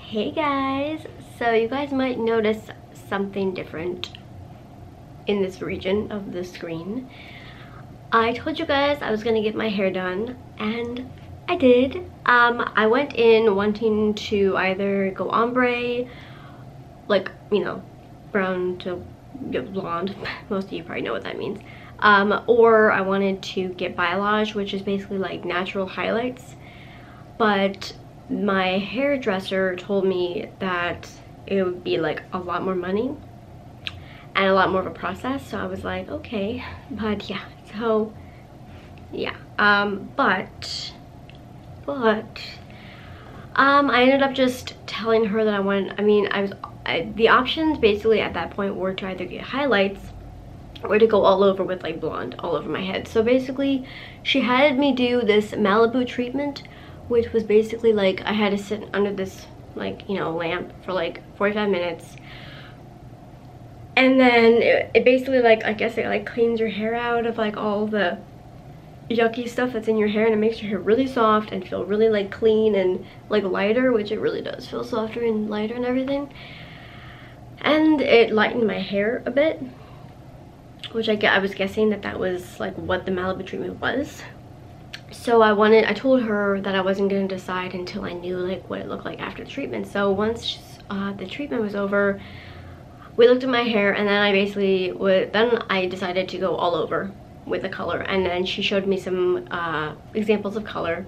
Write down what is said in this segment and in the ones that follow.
Hey guys, so you guys might notice something different in this region of the screen. I told you guys I was gonna get my hair done, and I did. I went in wanting to either go ombre, like, you know, brown to blonde. Most of you probably know what that means. Or I wanted to get balayage, which is basically like natural highlights. But my hairdresser told me that it would be like a lot more money and a lot more of a process, so I was like, okay. But yeah, so yeah, I ended up just telling her that I wanted, the options basically at that point were to either get highlights or to go all over with like blonde all over my head. So basically she had me do this Malibu treatment, which was basically like I had to sit under this, like, you know, lamp for like 45 minutes. And then it basically, like, I guess it like cleans your hair out of like all the yucky stuff that's in your hair, and it makes your hair really soft and feel really like clean and like lighter, which it really does feel softer and lighter and everything. And it lightened my hair a bit, which I was guessing that was like what the Malibu treatment was. So I told her that I wasn't going to decide until I knew like what it looked like after the treatment. So once the treatment was over, we looked at my hair, and then I decided to go all over with the color. And then she showed me some examples of color,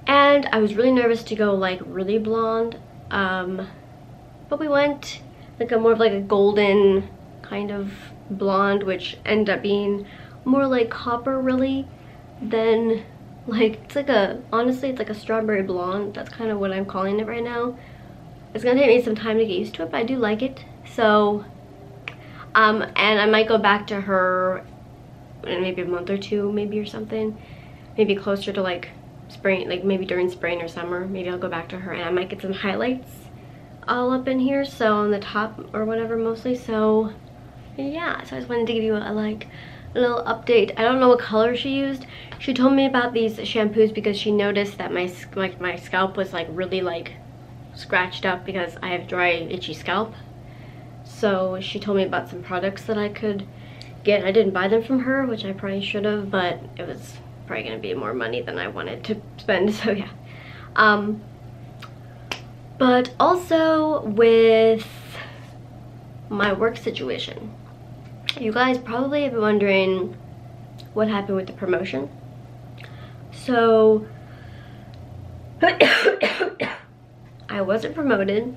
and I was really nervous to go like really blonde, but we went like more of like a golden kind of blonde, which ended up being more like copper really than like, honestly it's like a strawberry blonde. That's kind of what I'm calling it right now. It's gonna take me some time to get used to it, but I do like it. So and I might go back to her in maybe a month or two, maybe, or something, maybe closer to like spring, like maybe during spring or summer. Maybe I'll go back to her and I might get some highlights all up in here, so on the top or whatever, mostly. So yeah, so I just wanted to give you a little update. I don't know what color she used. She told me about these shampoos because she noticed that my scalp was like really like scratched up because I have dry, itchy scalp. So she told me about some products that I could get. I didn't buy them from her, which I probably should have, but it was probably gonna be more money than I wanted to spend, so yeah. But also with my work situation, you guys probably have been wondering what happened with the promotion. So I wasn't promoted.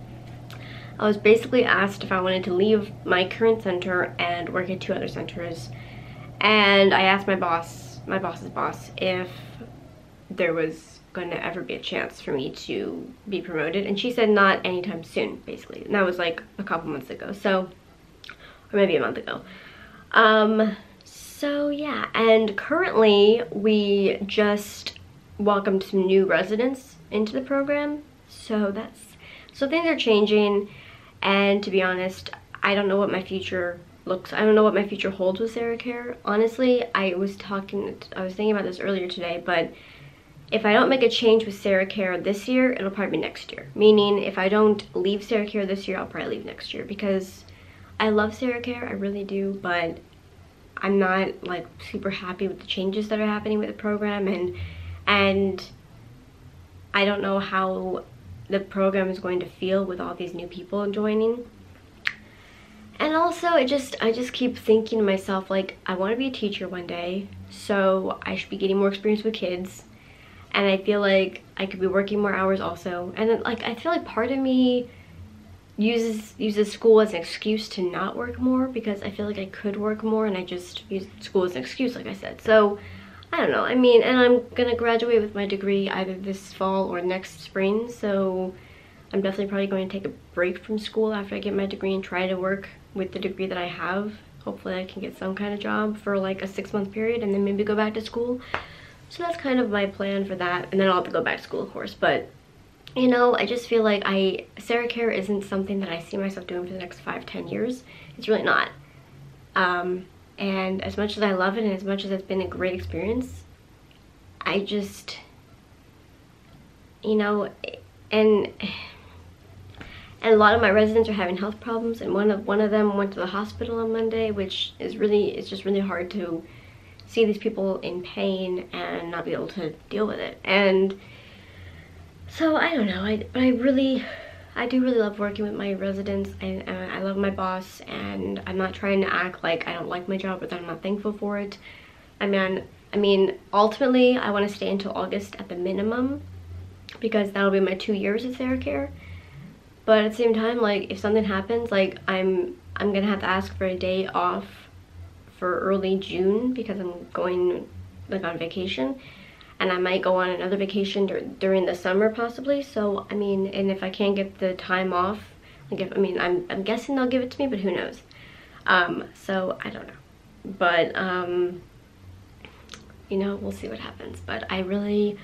I was basically asked if I wanted to leave my current center and work at 2 other centers, and I asked my boss's boss, if there was going to ever be a chance for me to be promoted, and she said not anytime soon, basically. And that was like a couple months ago, so, or maybe a month ago. So yeah, and currently we just welcomed some new residents into the program, so things are changing. And to be honest, I don't know what my future I don't know what my future holds with Saracare. Honestly, I was thinking about this earlier today, but if I don't make a change with Saracare this year, it'll probably be next year. Meaning, if I don't leave Saracare this year, I'll probably leave next year, because I love Saracare, I really do, but I'm not like super happy with the changes that are happening with the program, and I don't know how the program is going to feel with all these new people joining. And also I just keep thinking to myself, like, I want to be a teacher one day, so I should be getting more experience with kids, and I feel like I could be working more hours also. And then, like, I feel like part of me uses school as an excuse to not work more, because I feel like I could work more, and I just use school as an excuse, like I said. So I don't know, I mean, and I'm gonna graduate with my degree either this fall or next spring, so I'm definitely probably going to take a break from school after I get my degree and try to work with the degree that I have. Hopefully I can get some kind of job for like a 6-month period, and then maybe go back to school. So that's kind of my plan for that, and then I'll have to go back to school, of course. But you know, I just feel like Saracare isn't something that I see myself doing for the next 5-10 years. It's really not. And as much as I love it, and as much as it's been a great experience, I just, you know, and a lot of my residents are having health problems, and one of them went to the hospital on Monday, which is really, it's just really hard to see these people in pain and not be able to deal with it. And so I don't know, I do really love working with my residents, and I love my boss, and I'm not trying to act like I don't like my job or that I'm not thankful for it. I mean, ultimately, I want to stay until August at the minimum, because that'll be my 2 years at TheraCare. But at the same time, like, if something happens, like, I'm gonna have to ask for a day off for early June, because I'm going, like, on vacation. And I might go on another vacation during the summer, possibly. So, I mean, and if I can't get the time off, like, I'm guessing they'll give it to me, but who knows? So, I don't know. But, you know, we'll see what happens. But I really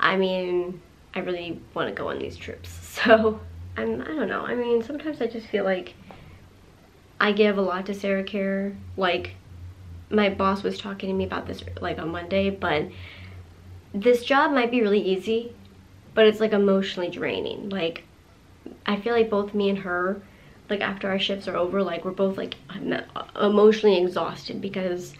want to go on these trips. So, I don't know. I mean, sometimes I just feel like I give a lot to TheraCare. Like, my boss was talking to me about this, like, on Monday, but this job might be really easy, but it's, like, emotionally draining. Like, I feel like both me and her, like, after our shifts are over, like, we're both, like, emotionally exhausted, because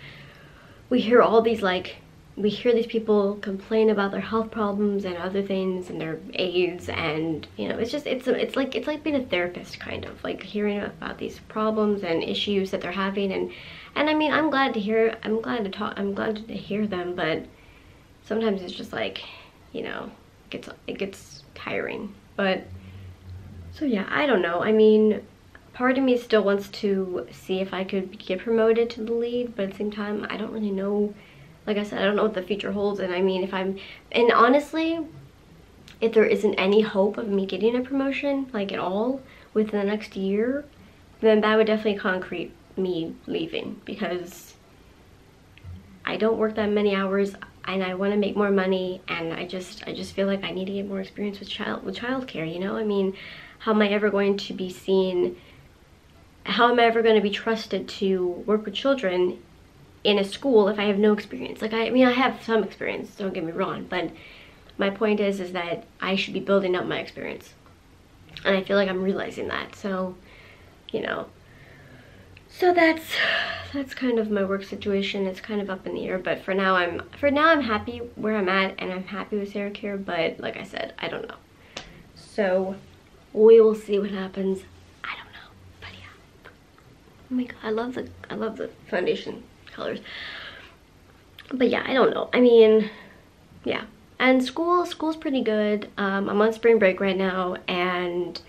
we hear all these, like, we hear these people complain about their health problems and other things and their AIDS, and, you know, it's just, it's like being a therapist, kind of, like, hearing about these problems and issues that they're having. And I mean, I'm glad to hear them, but sometimes it's just like, you know, it gets tiring. But so yeah, I don't know. I mean, part of me still wants to see if I could get promoted to the lead, but at the same time, I don't really know. Like I said, I don't know what the future holds. And I mean, and honestly, if there isn't any hope of me getting a promotion, like, at all within the next year, then that would definitely concrete me leaving, because I don't work that many hours, and I want to make more money, and I just feel like I need to get more experience with childcare, you know? I mean, how am I ever going to be seen, how am I ever going to be trusted to work with children in a school if I have no experience? Like, I mean, I have some experience, don't get me wrong, but my point is that I should be building up my experience, and I feel like I'm realizing that. So, you know, so that's kind of my work situation. It's kind of up in the air, but for now I'm happy where I'm at, and I'm happy with TheraCare, but like I said, I don't know. So we will see what happens. I don't know, but yeah. Oh my god, I love the foundation colors. But yeah, I don't know. I mean, yeah. And school's pretty good. I'm on spring break right now, and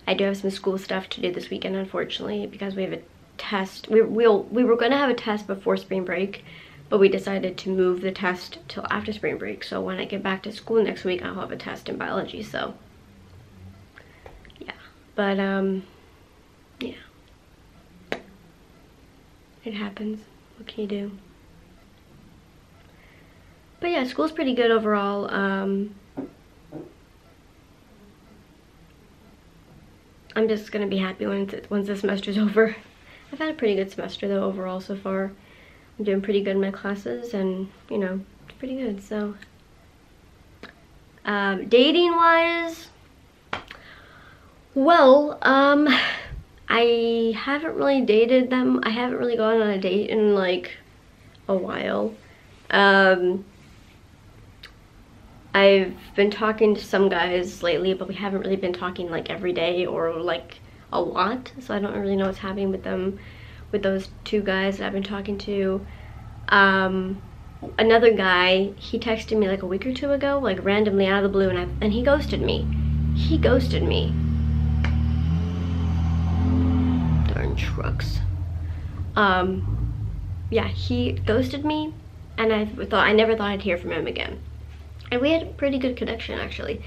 I do have some school stuff to do this weekend, unfortunately, because we have a test. We were gonna have a test before spring break, but we decided to move the test till after spring break. So when I get back to school next week, I'll have a test in biology. So yeah, but yeah, it happens. What can you do? But yeah, school's pretty good overall. I'm just gonna be happy once the semester's over. I've had a pretty good semester though overall so far. I'm doing pretty good in my classes, and you know, it's pretty good. So dating wise, well, I haven't really dated them. I haven't really gone on a date in like a while. I've been talking to some guys lately, but we haven't really been talking like every day or like a lot, so I don't really know what's happening with them, with those two guys that I've been talking to. Another guy, he texted me like a week or two ago, like randomly out of the blue, and he ghosted me. He ghosted me. Darn trucks. Yeah, he ghosted me, and I never thought I'd hear from him again. And we had a pretty good connection, actually.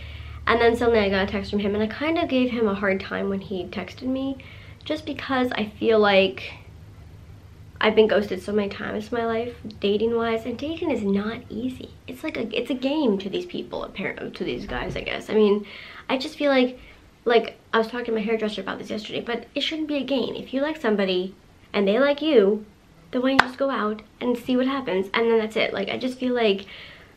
And then suddenly I got a text from him, and I kind of gave him a hard time when he texted me, just because I feel like I've been ghosted so many times in my life, dating-wise, and dating is not easy. It's like it's a game to these people, apparently, to these guys, I guess. I mean, I just feel like I was talking to my hairdresser about this yesterday, but it shouldn't be a game. If you like somebody and they like you, then why don't you just go out and see what happens, and then that's it. Like, I just feel like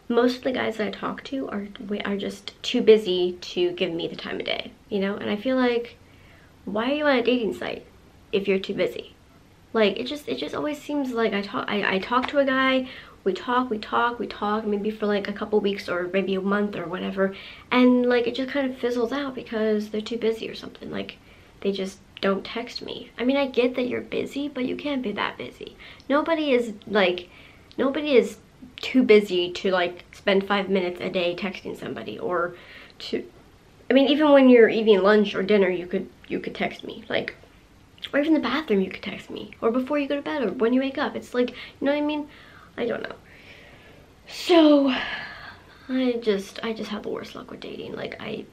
most of the guys that I talk to are just too busy to give me the time of day, you know? And I feel like, why are you on a dating site if you're too busy? Like, it just always seems like I talk to a guy, we talk, maybe for like a couple weeks or maybe a month or whatever, and like it just kind of fizzles out because they're too busy or something. Like, they just don't text me. I mean, I get that you're busy, but you can't be that busy. Nobody is too busy to like spend 5 minutes a day texting somebody, or to, I mean, even when you're eating lunch or dinner, you could text me, like, or even in the bathroom you could text me, or before you go to bed, or when you wake up. It's like, you know what I mean? I don't know. So I just have the worst luck with dating. Like, I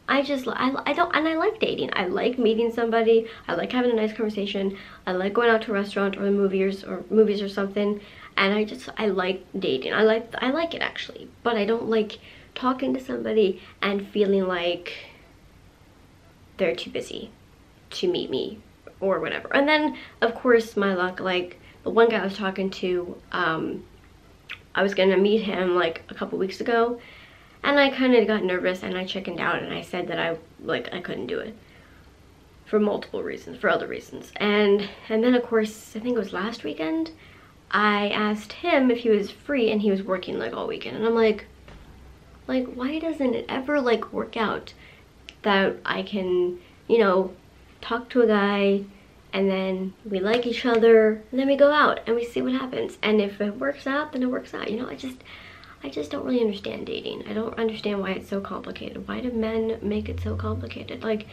like dating. I like meeting somebody. I like having a nice conversation. I like going out to a restaurant or the movies or something. And I like dating. I like it actually. But I don't like talking to somebody and feeling like they're too busy to meet me or whatever. And then of course my luck, like the one guy I was talking to, I was gonna meet him like a couple weeks ago, and I kind of got nervous and I chickened out and I said that I couldn't do it for multiple reasons, for other reasons. And then of course, I think it was last weekend, I asked him if he was free, and he was working like all weekend. And I'm like why doesn't it ever like work out that I can, you know, talk to a guy and then we like each other and then we go out and we see what happens, and if it works out, then it works out, you know? I just don't really understand dating. I don't understand why it's so complicated. Why do men make it so complicated? Like,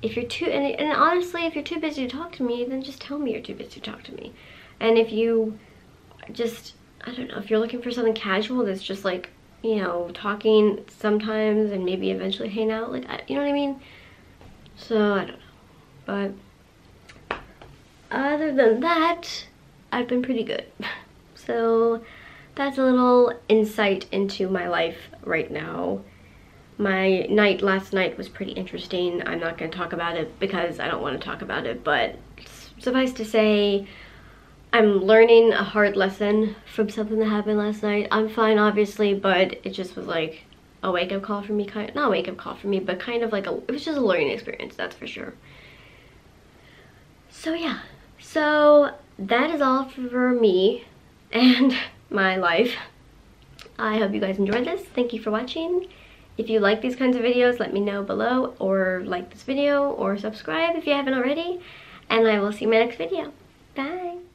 if you're too, and honestly, if you're too busy to talk to me, then just tell me you're too busy to talk to me. And if you just, I don't know, if you're looking for something casual that's just like, you know, talking sometimes and maybe eventually hang out, like, you know what I mean? So I don't know, but other than that, I've been pretty good. So that's a little insight into my life right now. My night last night was pretty interesting. I'm not going to talk about it because I don't want to talk about it, but suffice to say, I'm learning a hard lesson from something that happened last night. I'm fine, obviously, but it just was like a wake-up call for me. Not a wake-up call for me, but kind of like it was just a learning experience, that's for sure. So yeah, so that is all for me and my life. I hope you guys enjoyed this. Thank you for watching. If you like these kinds of videos, let me know below, or like this video, or subscribe if you haven't already, and I will see you in my next video. Bye!